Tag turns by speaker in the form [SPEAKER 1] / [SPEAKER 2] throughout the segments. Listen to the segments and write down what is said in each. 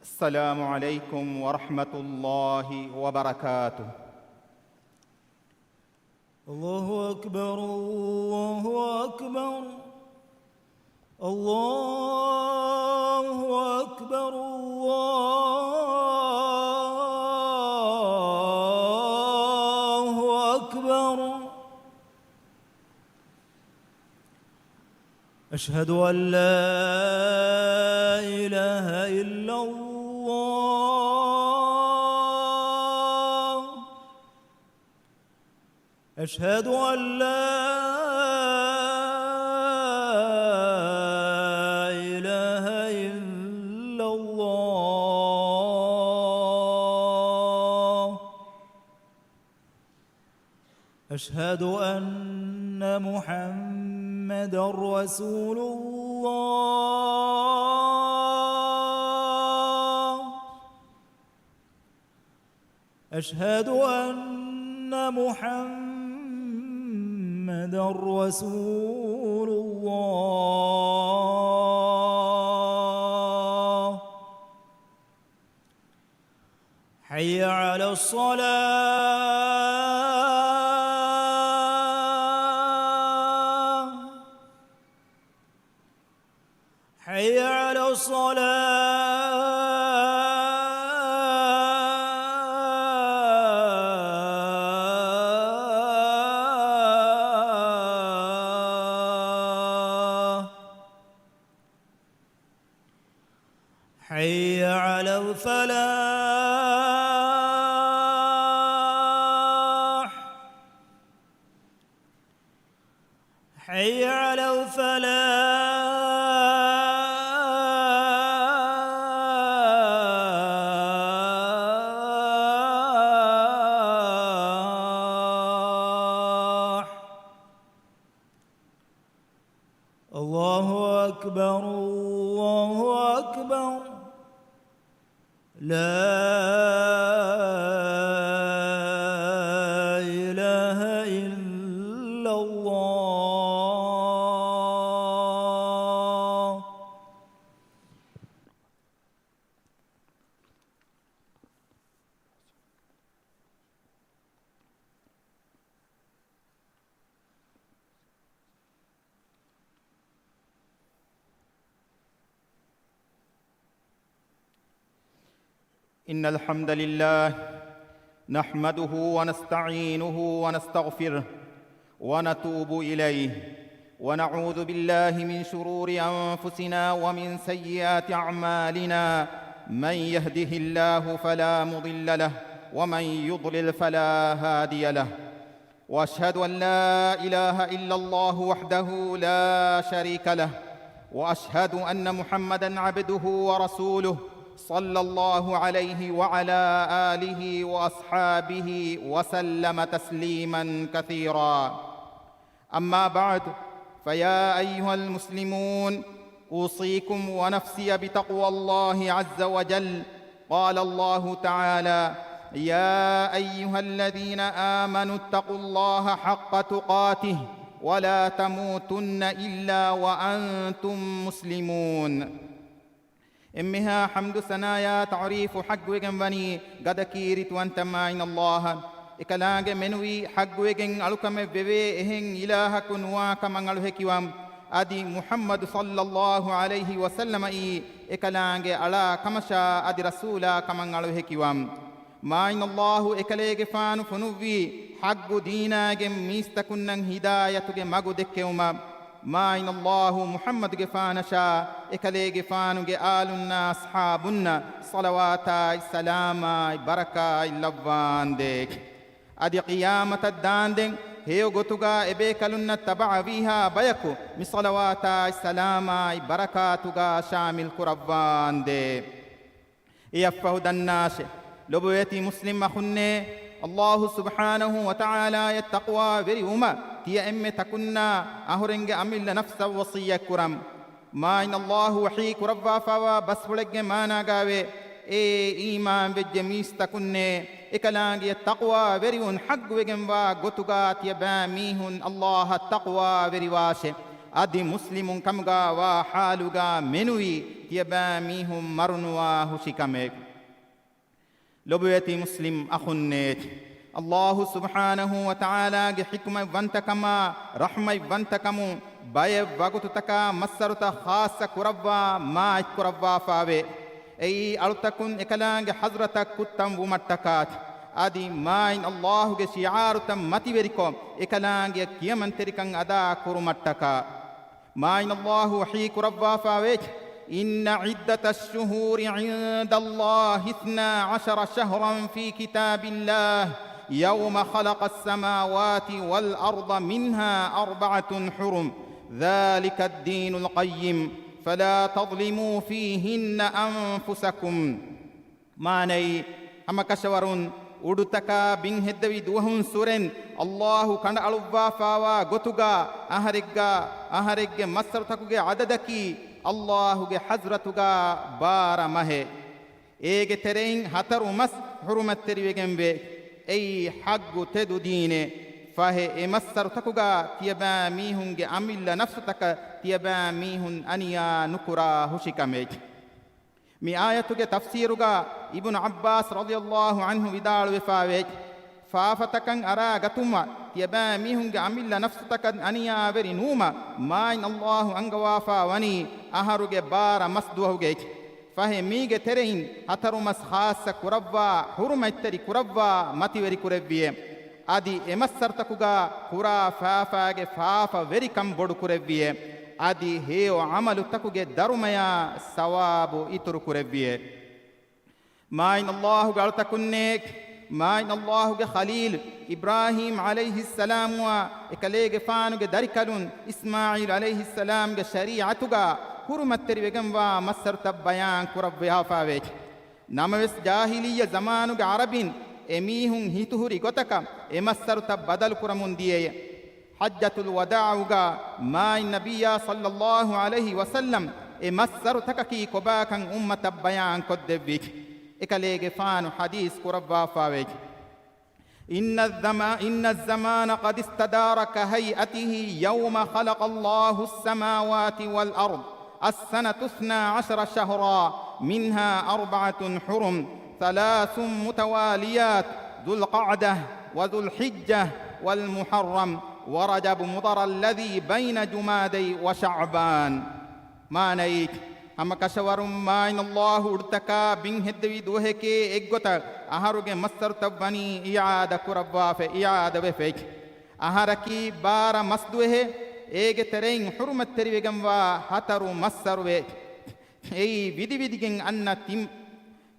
[SPEAKER 1] السلام عليكم ورحمة الله وبركاته.
[SPEAKER 2] الله أكبر الله أكبر الله أكبر الله أكبر. أشهد أن لا إله إلا الله. أشهد أن لا إله إلا الله. أشهد أن محمدًا رسول الله. أشهد أن محمدًا رسول الله. حي على الصلاة. حي على الصلاة. حي على الفلاح. حي على الفلاح. الله أكبر الله أكبر. لا إله إلا الله.
[SPEAKER 1] إن الحمد لله نحمده ونستعينه ونستغفره ونتوب إليه ونعوذ بالله من شرور أنفسنا ومن سيئات أعمالنا. من يهده الله فلا مضل له ومن يضلل فلا هادي له. وأشهد أن لا إله إلا الله وحده لا شريك له وأشهد أن محمدًا عبده ورسوله صلى الله عليه وعلى آله وأصحابه وسلم تسليماً كثيراً. أما بعد، فيا أيها المسلمون، أوصيكم ونفسي بتقوى الله عز وجل. قال الله تعالى: يا أيها الذين آمنوا اتقوا الله حق تقاته ولا تموتن إلا وأنتم مسلمون. إمها حمد سنايا تعريف حق وجن بني قد كيرت وانت معين الله إكلاج منوي حق وجن ألكم ببي إهن إله كنوا كمان الهكيوام أدي محمد صلى الله عليه وسلم إكلاج على كمشا أدي رسولا كمان الهكيوام معين الله إكلاج فان فنوي حق دينا جم ميستكنن هداية مغو دكيوما معين الله محمد جفانشا إكلي جفانو آلنا أصحابنا صلوات السلام بركة اللوان ديك أدي قيامة الداندين هيو غتوغا إبيكالنا تبع فيها بيكو مصلوات السلام بركاتوغا شامل كربان دي يفهد الناس لبويتي مسلم خنّي الله سبحانه وتعالى يتقوى بريوما تي أم تكنا أهرنج أمل نفس وصية كرم ما إن الله وحي كربا فوا بس فلق ما ناقاوي إيمان بالجميس تكنّي إكلاغ التقوى بريون حق وجنبا قطغات يباميهن الله التقوى بريواسه adi muslimun kamga wa haluga menui tiaba mihum marunwa hushikame lobweti muslim akhunnet Allah subhanahu wa ta'ala ge hikma vantakama rahmai vantakamu baye wagututaka massaruta khassa kurawwa ma kurawwa faave ei alutakun ekalange hazratak kuttam wumattakat adi main Allah ge shi'arutam mativeriko ekalange kiyamanterikan ada kurumattaka main Allah wahi kurawwa faave إن عدة الشهور عند الله 12 شهرا في كتاب الله يوم خلق السماوات والأرض منها 4 حرم ذلك الدين القيم فلا تظلموا فيهن أنفسكم ماني أما كشورون udutaka bin heddawi duwahun suren Allahu kanda alubwa fawa gotuga aharegge masarutakuge adadaki Allahuge hazratuga bara mahe ege terein hataru mas hurumatteriwegenbe ei haggu tedu diine fahe e masarutakuga tiyaba mihunge amilla nafsutaka tiyaba mihun aniya nukura hushikame mi ayatuge tafsiruga ibn Abbas radiyallahu anhu vidalu wefawe faafatakan ara gatuma tiyaba mihunge amilla nafsutakan aniya veri numa main Allahu angawafa wani aharuge bara masduhuge fahe mige terein hataru mas khassa kurawwa hurumatteri kurawwa mativeri kurevviye adi emassartakuga kura faafage faafa veri kam bodu kurevviye adi heo amalu takuge darumaya sawabu ituru kurevviye main Allahu galtakunnek main Allahu ge khalil Ibrahim alayhi salam wa ekalege faanuge darikalun Ismail alayhi salam ge shari'atuga hurumatteri wegamwa masarta bayan kurawwa faave namaves jahiliya zamanuge arabin emihun hituhuri gotaka emassarta badal kuramun diyeye hajjatul wada'uga main nabiyya sallallahu alayhi wasallam emassarta ki kobakan ummata bayan koddevvi ekalege faanu hadis kurawwa faave إن الزمان قد استدار كهيئته يوم خلق الله السماوات والأرض السنة 12 شهرا منها 4 حرم 3 متواليات ذو القعدة وذو الحجة والمحرم ورجب مضر الذي بين جمادي وشعبان ما نيك أما كشورم ما إن الله أرتكا بين هدوي دوهك إجوتا أهرج مصر تبني إعادة كربا في إعادة بفيك أهركي بارا مصدوه إيج ترين حرمة تريجم وهترو مصر ويك أي بدي بديجن أن تيم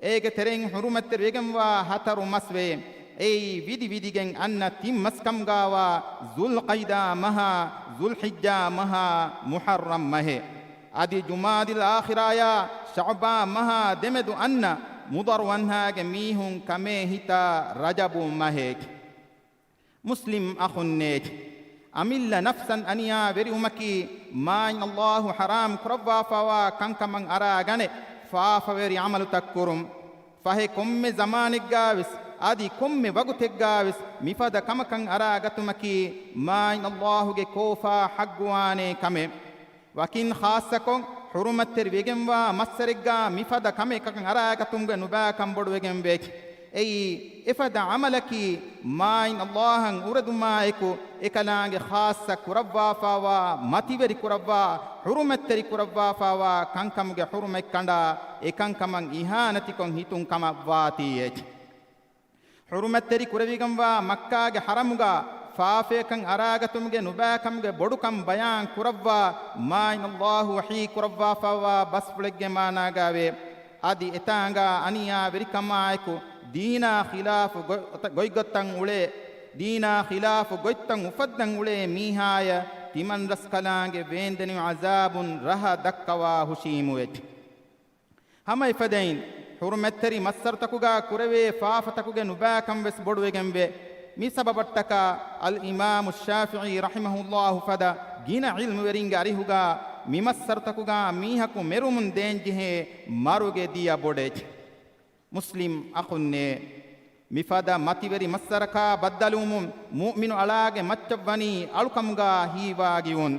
[SPEAKER 1] إيج ترين حرمة تريجم وهترو مصوي أي بدي بديجن أن تيم مسكم جاوا ذو القيدا مها ذو الحجة مها محرم مه ادي جماد الاخره يا شعبا مها دمدو ان مضر وانها جميهم كمه هتا رجب مهك مسلم اخنك امل نفسا انيا بريمكي ما ان الله حرام كربا فوا كنكمن اراغني فافوري عمل تكرم فهي كم زمانك جاوس ادي كم وقتك جاوس مفاد كمكن اراغتمكي ما ان الله كوفا حقواني كمه وكين خاصكم حرمت تربيجم ومسرجا مفاد كم كان أراكتم جنوبا كم بدوجم بك أي إفاد عملك ما إن الله أورد ما إكو إكلانج خاصة كربا فوا ماتيبري كربا حرمت تري كربا فوا كان كم جه حرمت كندا إكان كمان إهانتكم هيتون كم واتيج حرمت تري كربيجم ومكة جه حرمجا فافيكن أراغتمge nubakamge bodukam bayan kurawwa ma in Allah wahi kurawwa fawa basfulegge managave adi etanga aniya verikamaiko dina khilaf goigottan ule dina khilaf goittan ufaddan ule mihaya timan raskalange vendeni azabun raha dakkawa hushimuet hama ifadain hurmetteri massartakuga kurave faafatakuge nubakam ves boduwegembe mi sababattaka al imam ash-shafi'i rahimahullahu fada gina ilmu weringa arihuga mimassartakuga mihaku merumun denjihe maruge dia bodej muslim akhunne mifada mativeri massaraka baddalumum mu'minu alage maccabani alukamga hiwa giwun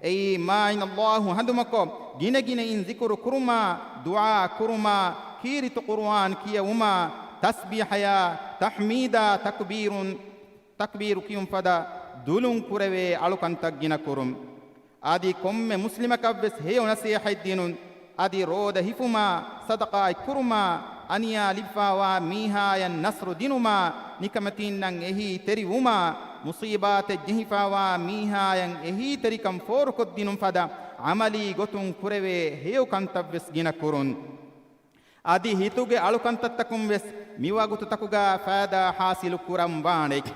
[SPEAKER 1] ei main Allahu handumako gine gine in zikru kuruma dua kuruma kiritu Qur'an kiyuma tasbihaya tahmida takbiru kiyum pada dulun kurave alukantak gina kurum adi komme muslimakavves heyo nasihaddinun adi roda hifuma sadaqa kuruma aniya lifawa mihayan nasru dinuma nikamatin nan ehi teri uma musibat jihifawa mihayan ehi terikam forkod dinum pada amali gotun kurave heyo kantavves gina kurun adi hituge alukantattakum ves miwagutu takuga faada hasilu kuram wanek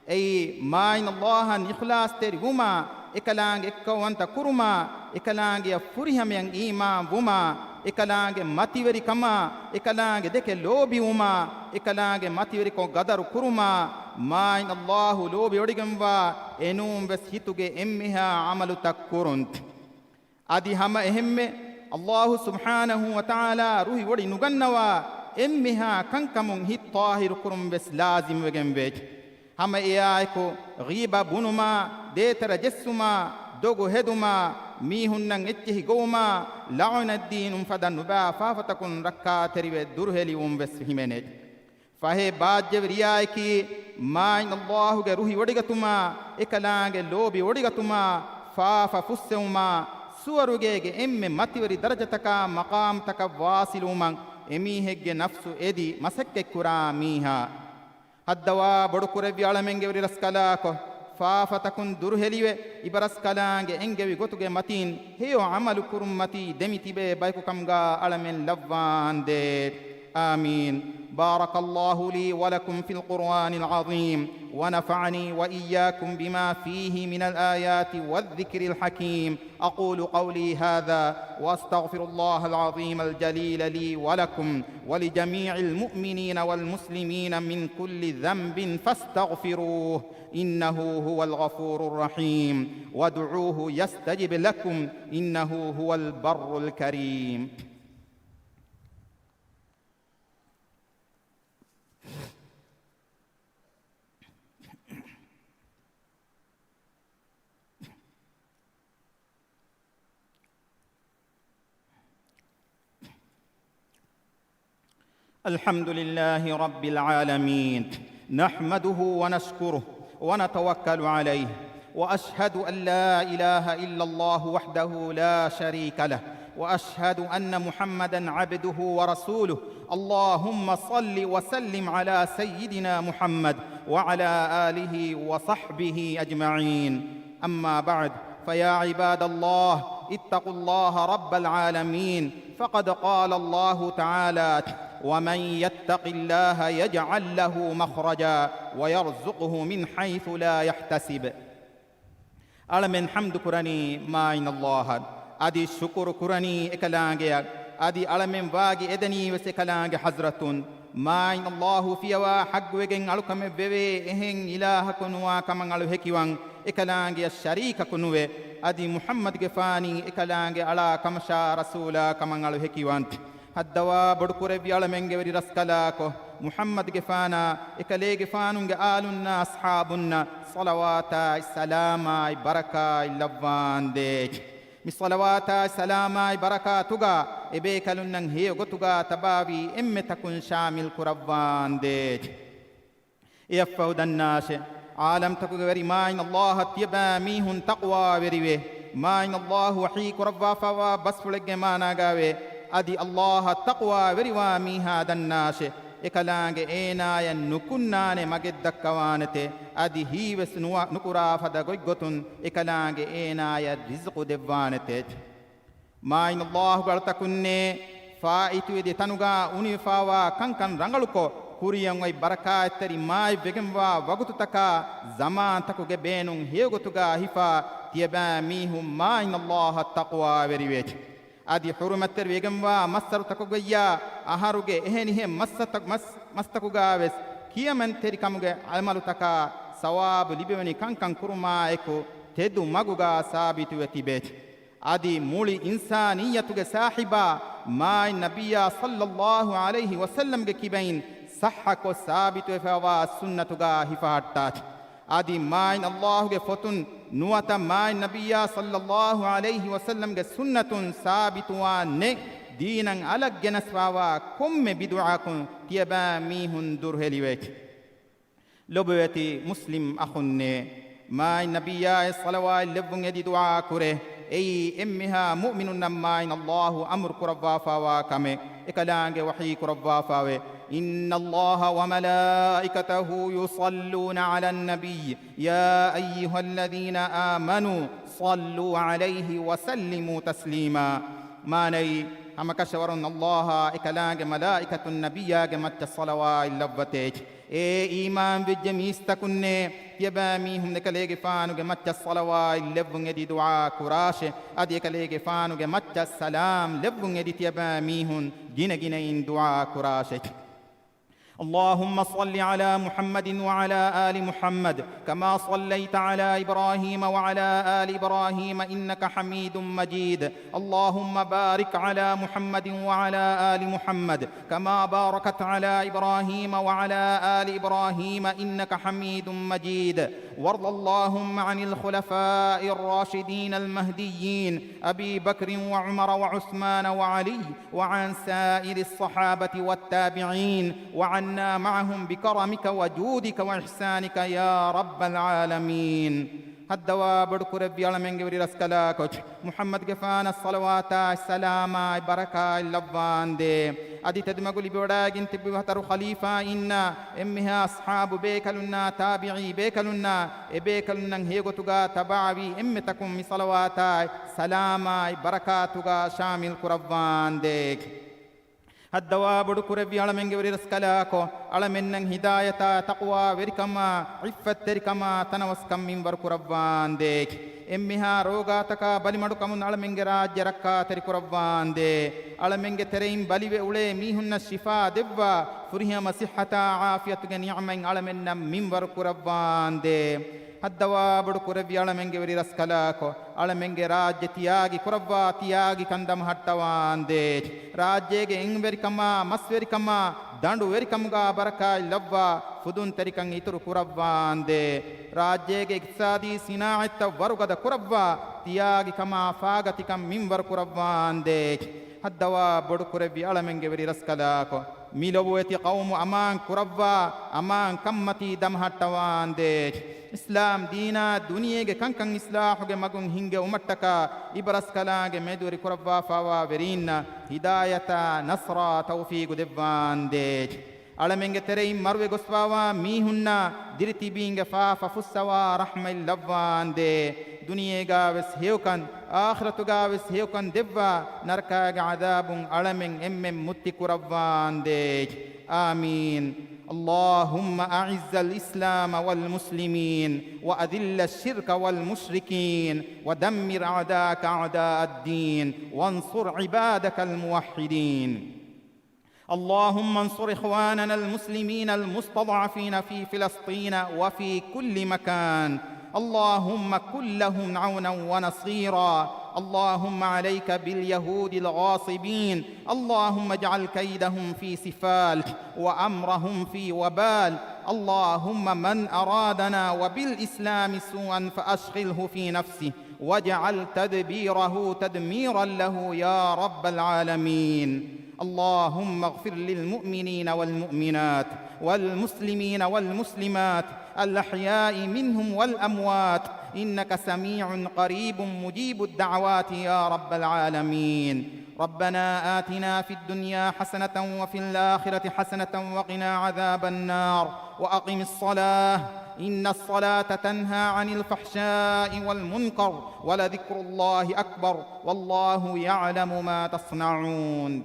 [SPEAKER 1] ei main Allahan ikhlas teri uma ekalang ekkawanta kuruma ekalang ya furihamyan iman wuma ekalang mativeri kama ekalang deke lobi uma ekalang mativeri ko gadaru kuruma main Allahu lobi odigamba enum ves hituge emmiha amalu takkurunt adi hama ehemme Allahu subhanahu wa ta'ala ruhi wodi nugannawa emmiha kankamun hit tahiru kurum ves lazim wegembe hama eyaiko ghiba bunuma detara jessuma dogo heduma mihunnan ettihi gowma la'una dinum fadan ba fafatakun rakka teriwe durheli ves himene fahe bajje riyaiki main Allahu ge ruhi wodigatuma ekalaange lobi wodigatuma fafa fusseuma suwarugege emme mativeri darajataka maqam taka wasiluman emihegge nafsu edi masakke kura miha haddawa bodukurevi alamenge weri raskalako faafatakun durheliwe ibaraskalaange engewi gotuge matin heyo amalu kurum mati demitibe bayku kamga alamen lavvande آمين بارك الله لي ولكم في القرآن العظيم ونفعني وإياكم بما فيه من الآيات والذكر الحكيم أقول قولي هذا وأستغفر الله العظيم الجليل لي ولكم ولجميع المؤمنين والمسلمين من كل ذنب فاستغفروه إنه هو الغفور الرحيم وادعوه يستجب لكم إنه هو البر الكريم الحمد لله رب العالمين نحمده ونشكره ونتوكل عليه وأشهد أن لا إله إلا الله وحده لا شريك له وأشهد أن محمدًا عبده ورسوله اللهم صل وسلم على سيدنا محمد وعلى آله وصحبه أجمعين أما بعد فيا عباد الله اتقوا الله رب العالمين فقد قال الله تعالى ومن يتق الله يجعل له مخرجا ويرزقه من حيث لا يحتسب ألمن حمد كرني ما إن الله أدي شكر كرني إكلانجي أدي ألمن واجي إدني وسكلانجي حزرتون ما إن الله فيها حق وجن ألكم بوي إهن إله كنوا كمان ألو هكيوان إكلانجي الشريك كنوه أدي محمد جفاني إكلانجي على كمشا رسولا كمان ألو هكيوان haddawa bodukure biyalamenge weri raskalako muhammad gefana ekale gefanunge alunna ashabunna salawata salama baraka lavande mi salawata salama baraka tuga ebe kalunnan he gotuga tabawi emme takun shamil kuravande yafaudan nas alam takuga weri main allah tiba mihun taqwa weriwe main allah wahi kuravwa fawa basfulege managawe adi Allah taqwa veriwa mi hadan nas ekalaange eenaya nukunnane mageddakkawante adi hiwes nukura fada goygotun ekalaange eenaya rizqu devwanete main Allah galtakunne faitu ede tanuga unifawa kankan rangaluko kuriyan way barakaateri mai vegemwa wagututaka zaman takuge beenun hegotuga hifa tieba mihum main Allah taqwa veriwech adi hurumatter wegamwa massaru takugoyya aharuge ehenihe mastakugaves kiyaman teri kamuge almalu taka sawab libevani kankan kuruma eko tedu maguga sabitu wetibet adi muli insaniyatuge sahiba mai nabiyya sallallahu alayhi wasallam ge kibain sahha ko sabitu efawa sunnatuga hifahattat adi mai Allah ge fotun ನುವತ ಮಾಯ್ ನಬಿಯ ಸಲ್ಲಲ್ಲಾಹು ಅಲೈಹಿ ವಸಲ್ಲಂಗೆ ಸುನ್ನತುನ್ ಸಾಬಿತುವಾನ್ನೆ ದೀನಂ ಅಲಗ್ಗೆನಸ್ವಾವ ಕೊಮ್ಮೆ ಬಿದುಆಕುನ್ ತಿಯಬಾ ಮೀಹುನ್ ದುರ್ಹೆಲಿವೆಚ್ ಲೊಬವೆತಿ ಮುಸ್ಲಿಂ ಅಖುನ್ನೆ ಮಾಯ್ ನಬಿಯ ಸಲವಾಯ್ ಲೆವ್ವುಂ ಎದಿ ದುಆ ಕುರೆ ಎಯಿ ಎಮ್ಮಿಹಾ ಮುಅ್ಮಿನುನ್ ನಮ್ಮಾಯಿನ್ ಅಲ್ಲಾಹು ಅಮ್ರ್ ಕುರವ್ವಾಫಾವಾ ಕಮೆ ಎಕಲಾಂಗೆ ವಹೀ ಕುರವ್ವಾಫಾವೆ إن الله وملائكته يصلون على النبي يا أيها الذين آمنوا صلوا عليه وسلموا تسليما ما ني أما كشورن الله إكلاج ملائكة النبي جمت الصلوات اللبتك إيمان بالجميستكن يباميهم نكليج فانو جمت الصلوات اللبن يدي دعاء كراش أدي كليج فانو جمت السلام لبن يدي يباميهم جين دعاء كراشك اللهم صل على محمد وعلى آل محمد كما صليت على إبراهيم وعلى آل إبراهيم إنك حميد مجيد اللهم بارك على محمد وعلى آل محمد كما باركت على إبراهيم وعلى آل إبراهيم إنك حميد مجيد وارض اللهم عن الخلفاء الراشدين المهديين أبي بكر وعمر وعثمان وعلي وعن سائر الصحابة والتابعين وعنا معهم بكرمك وجودك وإحسانك يا رب العالمين الدواء بدك ربي على من جبري رسكلاكوش محمد جفان الصلوات السلام بركة اللبان دي أدي تدمغولي بودا جنت بوهتر خليفة إنا إمها أصحاب بيكلنا تابعي بيكلنا بيكلنا هيغو تغا تبعوي إمتكم صلوات سلام بركاتك شامل قربان ديك الدواء بدك ربي على من جبري رسكلاكو على من هداية تقوى وركما عفت تركما تنوسكم من برك ربان ديك إمها روغاتك بلي مدكم على من جراج ركا ترك ربان دي على من ترين بلي وولي ميهن الشفاء دبا فريها مسحة عافية نعمة على من برك ربان دي الدواء بدك ربي على من جبري رسكلاكو على من جراج تياغي كربا تياغي كندم هتوان دي راجيك إنغوركما مسوركما داندو وركمغا بركة لبا فدون تركن إتر كربان دي راجيك اقتصادي صناعة ورغد كربا تياغي كما فاغتكم منبر كربان دي الدواء بدك ربي على من جبري رسكلاكو ميلووتي قوم أمان كربا أمان كمتي دم هتوان دي إسلام دينا دنيا كان إصلاح مغن هنگ أمتكا إبرس كلاغ مدوري كربا فاوا ورينا هداية نصر توفيق دبان ديج على من ترين مروي غسواوا ميهنا ديرتي بينغ فافا فسوا رحمة اللبان دي دنيا غاوس هيوكن آخرة غاوس هيوكن دبا نركا عذاب على من متي كربان ديج آمين اللهم أعز الإسلام والمسلمين وأذل الشرك والمشركين ودمر أعداءك أعداء الدين وانصر عبادك الموحدين اللهم انصر إخواننا المسلمين المستضعفين في فلسطين وفي كل مكان اللهم كن لهم عونا ونصيرا اللهم عليك باليهود الغاصبين اللهم اجعل كيدهم في سفال وأمرهم في وبال اللهم من أرادنا وبالإسلام سوءا فأشغله في نفسه واجعل تدبيره تدميرا له يا رب العالمين اللهم اغفر للمؤمنين والمؤمنات والمسلمين والمسلمات الأحياء منهم والأموات إنك سميع قريب مجيب الدعوات يا رب العالمين ربنا آتنا في الدنيا حسنة وفي الآخرة حسنة وقنا عذاب النار وأقم الصلاة إن الصلاة تنهى عن الفحشاء والمنكر ولذكر الله أكبر والله يعلم ما تصنعون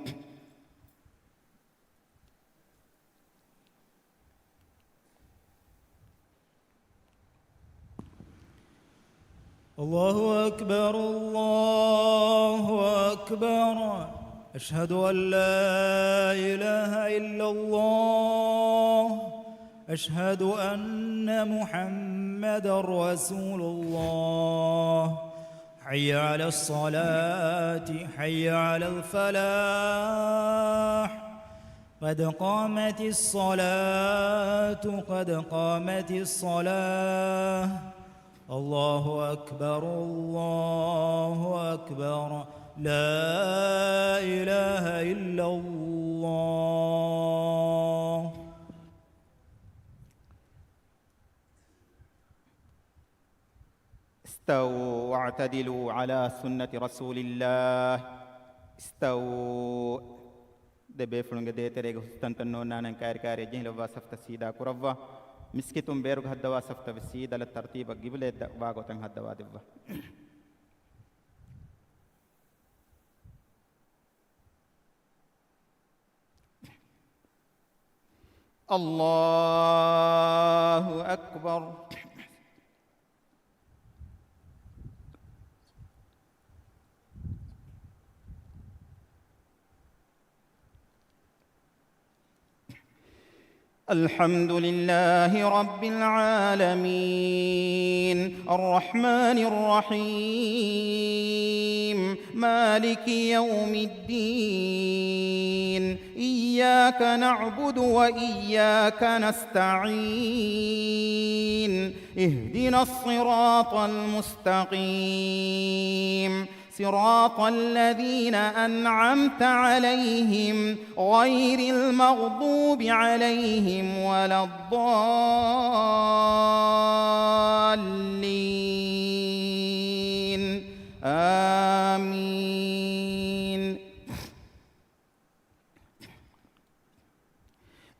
[SPEAKER 2] الله أكبر الله أكبر أشهد أن لا إله إلا الله أشهد أن محمدًا رسول الله حي على الصلاة حي على الفلاح قد قامت الصلاة قد قامت الصلاة الله أكبر الله أكبر لا إله إلا الله.
[SPEAKER 1] استووا واعتدلوا على سنة رسول الله. استووا دبي فلنگ ديتي ريغ استنتنو نانن كاير كاري جهل واسفت سيدا كرفا مسكتم بيرغ هدا واسفت بسيدا للترتيب قبل باغو تن هدا وادبا. الله أكبر. الحمد لله رب العالمين الرحمن الرحيم مالك يوم الدين إياك نعبد وإياك نستعين اهدنا الصراط المستقيم صراط الذين أنعمت عليهم غير المغضوب عليهم ولا الضالين آمين.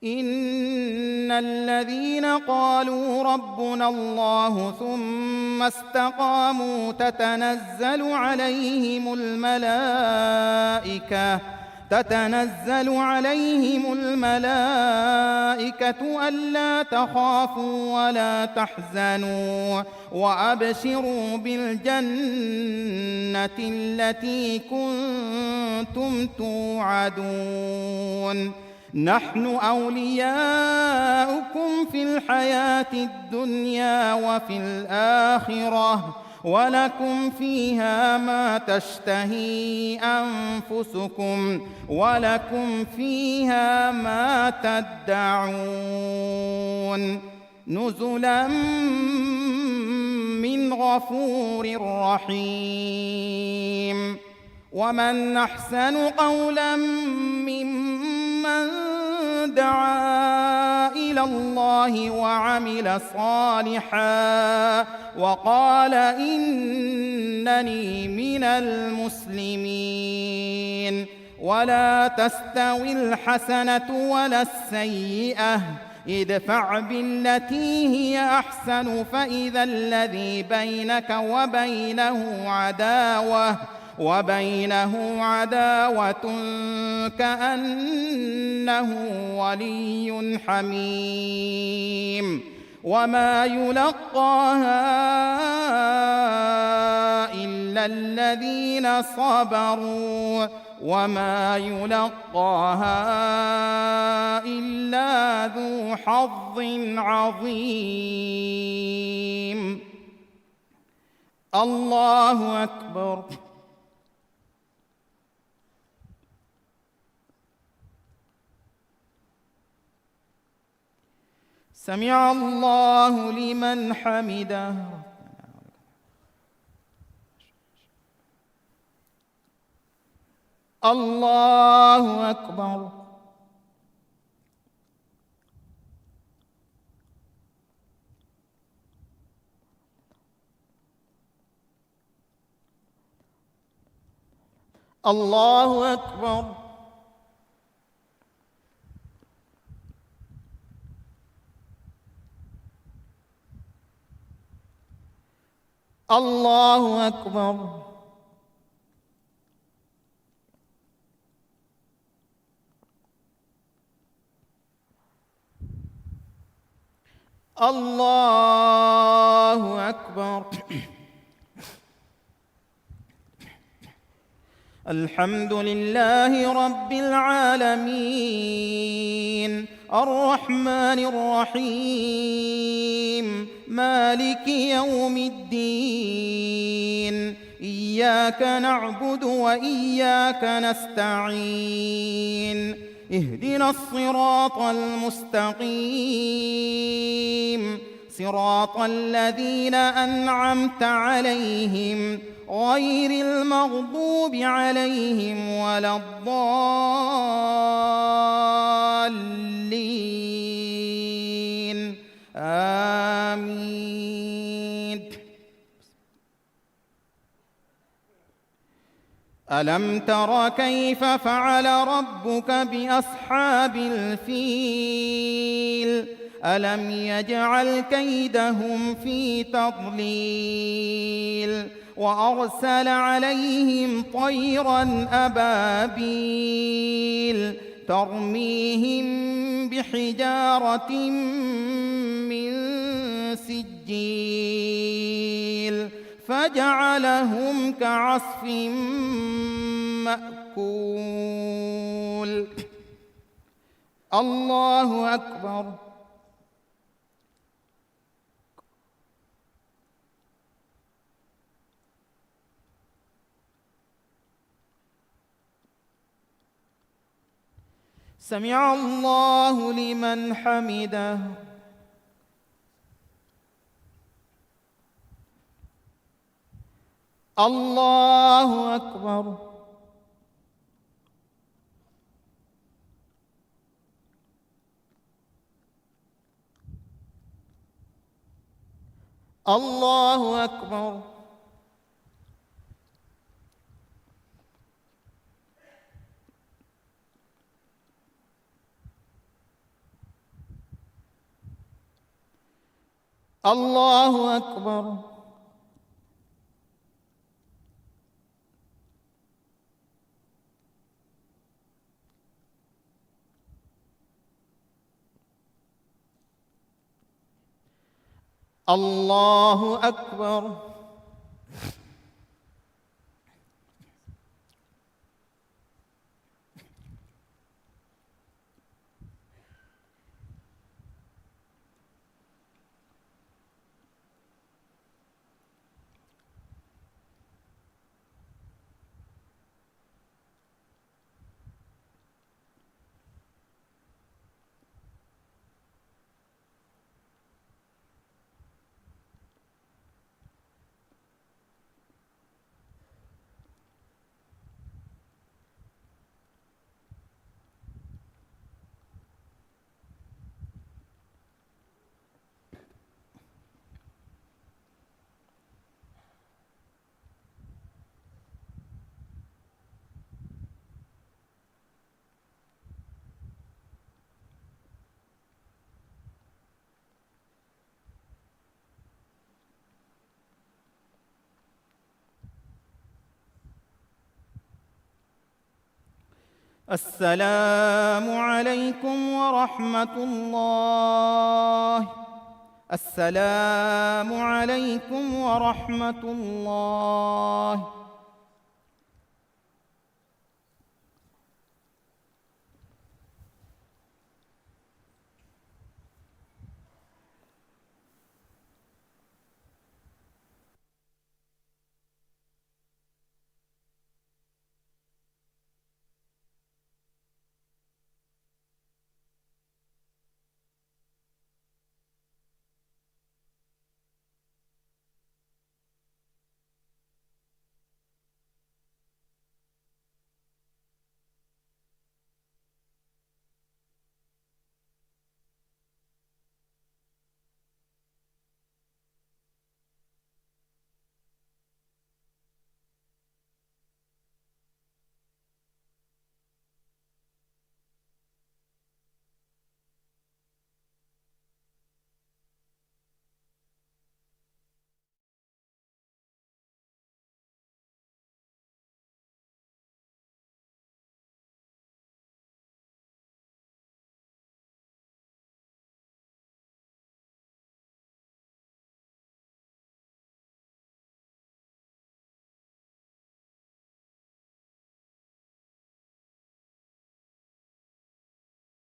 [SPEAKER 1] إن الذين قالوا ربنا الله ثم استقاموا تتنزل عليهم الملائكة ألا تخافوا ولا تحزنوا وأبشروا بالجنة التي كنتم توعدون نحن أولياؤكم في الحياة الدنيا وفي الآخرة ولكم فيها ما تشتهي أنفسكم ولكم فيها ما تدعون نزلا من غفور رحيم. ومن أحسن قولا ممن دعا إلى الله وعمل صالحا وقال إنني من المسلمين. ولا تستوي الحسنة ولا السيئة ادفع بالتي هي أحسن فإذا الذي بينك وبينه عداوة كأنه ولي حميم. وما يلقاها إلا الذين صبروا وما يلقاها إلا ذو حظ عظيم. الله أكبر. سمع الله لمن حمده. الله أكبر. الله أكبر. الله أكبر. الله أكبر. الحمد لله رب العالمين الرحمن الرحيم مالك يوم الدين إياك نعبد وإياك نستعين اهدنا الصراط المستقيم صراط الذين أنعمت عليهم غير المغضوب عليهم ولا الضالين آمين. ألم تر كيف فعل ربك بأصحاب الفيل ألم يجعل كيدهم في تضليل وأرسل عليهم طيرا أبابيل ترميهم بحجارة من سجيل فجعلهم كعصف مأكول. الله أكبر. سمع الله لمن حمده. الله أكبر. الله أكبر. الله أكبر. الله أكبر. السلام عليكم ورحمة الله. السلام عليكم ورحمة الله.